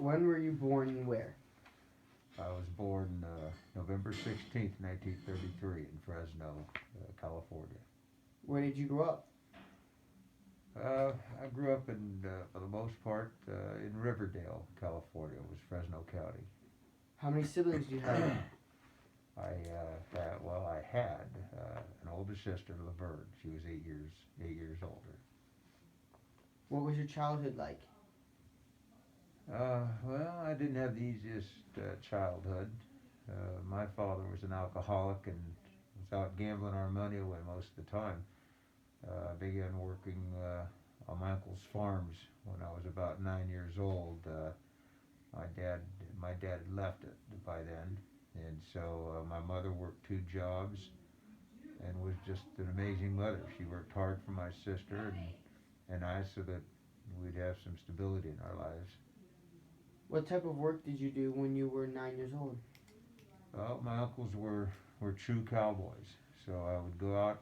When were you born and where? I was born November 16th, 1933 in Fresno, California. Where did you grow up? I grew up for the most part, in Riverdale, California. It was Fresno County. How many siblings do you have? I had an older sister, Laverne. She was 8 years older. What was your childhood like? Well, I didn't have the easiest childhood. My father was an alcoholic and was out gambling our money away most of the time. I began working on my uncle's farms when I was about 9 years old. My dad, my dad had left it by then, and so my mother worked two jobs and was just an amazing mother. She worked hard for my sister and I so that we'd have some stability in our lives. What type of work did you do when you were 9 years old? Well, my uncles were true cowboys, so I would go out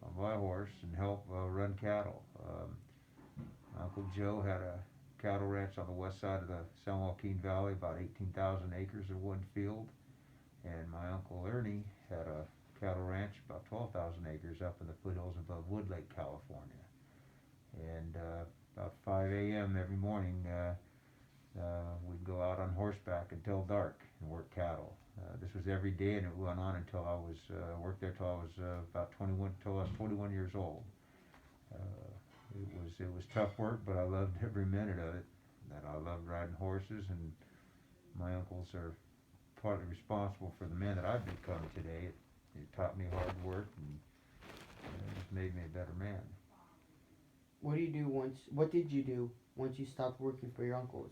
on my horse and help run cattle. Uncle Joe had a cattle ranch on the west side of the San Joaquin Valley, about 18,000 acres of one field, and my uncle Ernie had a cattle ranch, about 12,000 acres up in the foothills above Woodlake, California. And about 5 a.m. every morning, we'd go out on horseback until dark and work cattle. This was every day, and it went on until I was worked there till I was about 21, till I was 21 years old. It was tough work, but I loved every minute of it. And I loved riding horses, and my uncles are partly responsible for the man that I've become today. It taught me hard work and just made me a better man. What did you do once you stopped working for your uncles?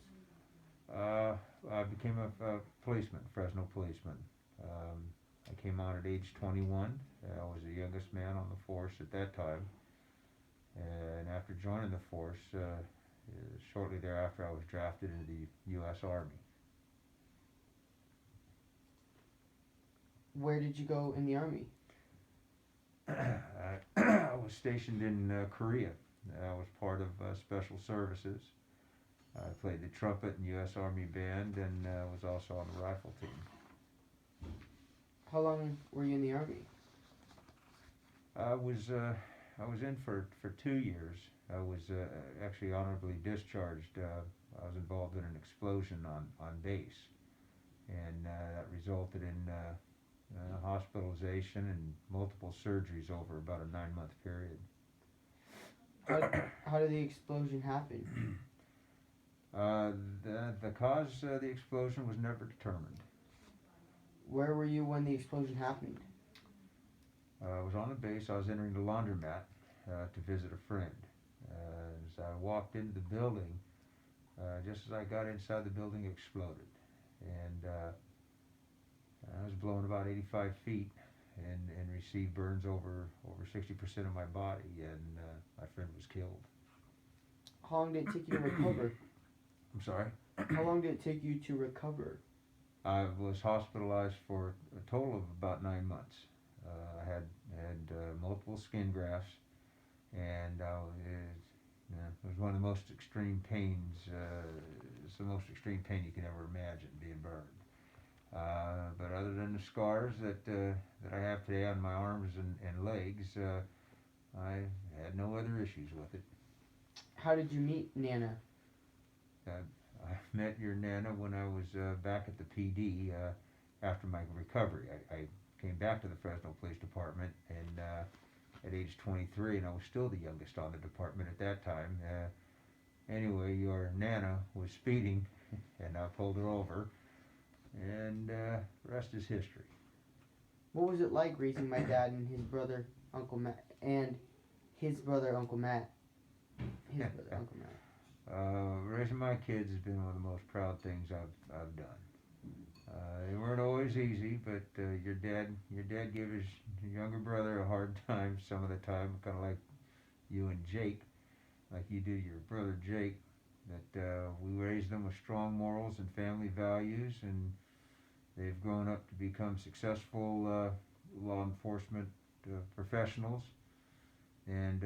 Uh, I became a policeman, Fresno policeman. Um, I came on at age 21. I was the youngest man on the force at that time. And after joining the force, shortly thereafter, I was drafted into the U.S. Army. Where did you go in the army? I was stationed in Korea. I was part of Special Services. I played the trumpet in U.S. Army Band and was also on the rifle team. How long were you in the army? I was in for 2 years. I was actually honorably discharged. I was involved in an explosion on base, and that resulted in hospitalization and multiple surgeries over about a 9-month period. How how did the explosion happen? Uh, the cause of the explosion was never determined. Where were you when the explosion happened? I was on the base. I was entering the laundromat to visit a friend. As I walked into the building, just as I got inside, the building exploded, and I was blown about 85 feet and received burns over 60% of my body, and my friend was killed. How long did it take you to recover? I'm sorry. How long did it take you to recover? I was hospitalized for a total of about 9 months. I had multiple skin grafts, and it was one of the most extreme pains. It's the most extreme pain you can ever imagine, being burned. But other than the scars that I have today on my arms and legs, I had no other issues with it. How did you meet Nana? Uh, I met your Nana when I was back at the PD after my recovery. I came back to the Fresno Police Department and at age 23, and I was still the youngest on the department at that time. Anyway, your Nana was speeding, and I pulled her over, and the rest is history. What was it like raising my dad and his brother Uncle Matt and his brother Uncle Matt? His brother Uncle Matt. Raising my kids has been one of the most proud things I've done. They weren't always easy, but your dad gave his younger brother a hard time some of the time, kind of like you and Jake, like you do your brother Jake. That we raised them with strong morals and family values, and they've grown up to become successful law enforcement professionals. And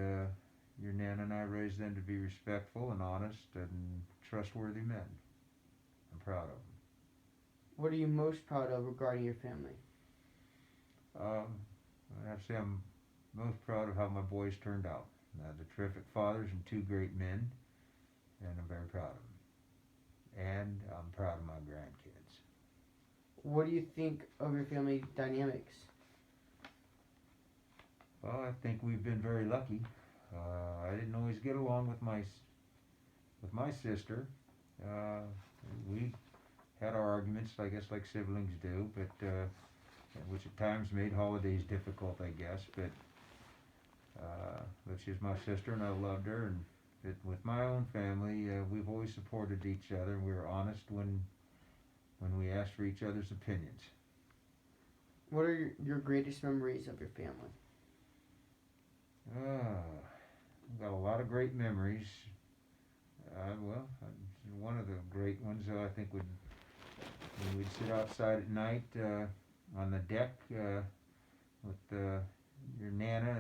your Nana and I raised them to be respectful and honest and trustworthy men. I'm proud of What are you most proud of regarding your family? them. I have to say I'm most proud of how my boys turned out. They're terrific fathers and two great men, and I'm very proud of them. And I'm proud of my grandkids. What do you think of your family dynamics? Well, I think we've been very lucky. I didn't always get along with my sister. Uh, we had our arguments, I guess, like siblings do, but which at times made holidays difficult, I guess. But she's my sister, and I loved her. And with my own family, we've always supported each other, and we were honest when we asked for each other's opinions. What are your greatest memories of your family? I've got a lot of great memories. Well, one of the great ones I think would when we'd sit outside at night on the deck with your nana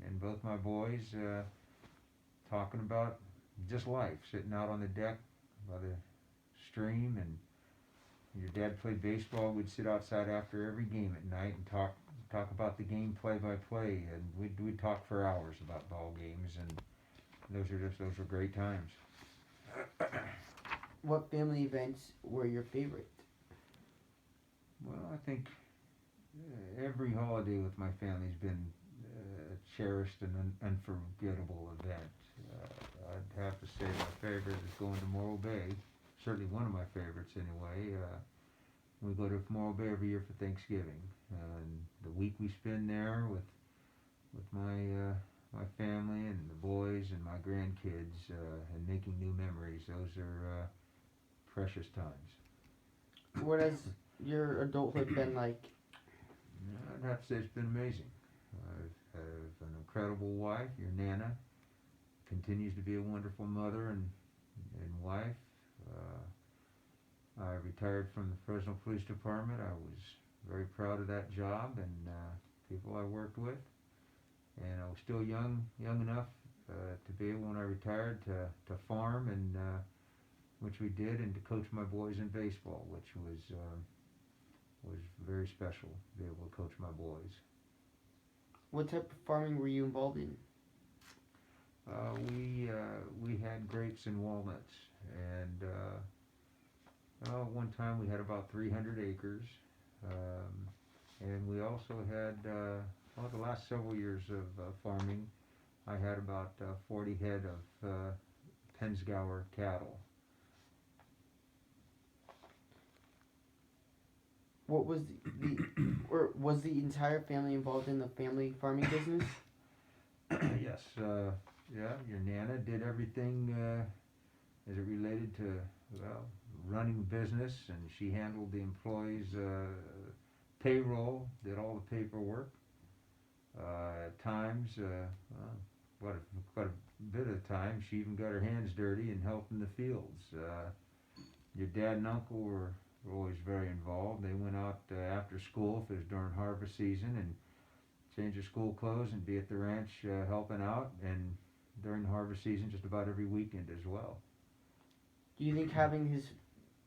and both my boys talking about just life, sitting out on the deck by the stream, and your dad played baseball. We'd sit outside after every game at night and talk about the game play by play, and we'd talk for hours about ball games, and those were great times. What family events were your favorite? Well, I think every holiday with my family's been a cherished and unforgettable event. I'd have to say my favorite is going to Morro Bay. Certainly one of my favorites anyway. We go to Morro Bay every year for Thanksgiving, and the week we spend there with my family and the boys and my grandkids and making new memories. Those are precious times. What has your adulthood been like? I'd have to say it's been amazing. I have an incredible wife. Your Nana continues to be a wonderful mother and wife. I retired from the Fresno Police Department. I was very proud of that job and people I worked with. And I was still young enough to be able, when I retired, to farm, and which we did, and to coach my boys in baseball, which was very special to be able to coach my boys. What type of farming were you involved in? We had grapes and walnuts, and one time we had about 300 acres, and we also had the last several years of farming, I had about 40 head of Penzgauer cattle. What was or was the entire family involved in the family farming business? Yes, yeah, your Nana did everything as it related to, well, running business, and she handled the employees' payroll, did all the paperwork. At times, quite a bit of time, she even got her hands dirty and helped in the fields. Your dad and uncle were always very involved. They went out after school, if it was during harvest season, and change their school clothes and be at the ranch helping out, and during harvest season just about every weekend as well. Do you think having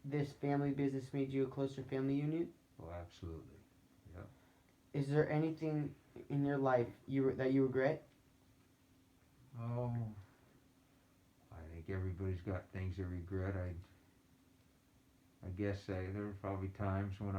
this family business made you a closer family unit? Oh, absolutely. Is there anything in your life that you regret? Oh, I think everybody's got things they regret. I guess there were probably times when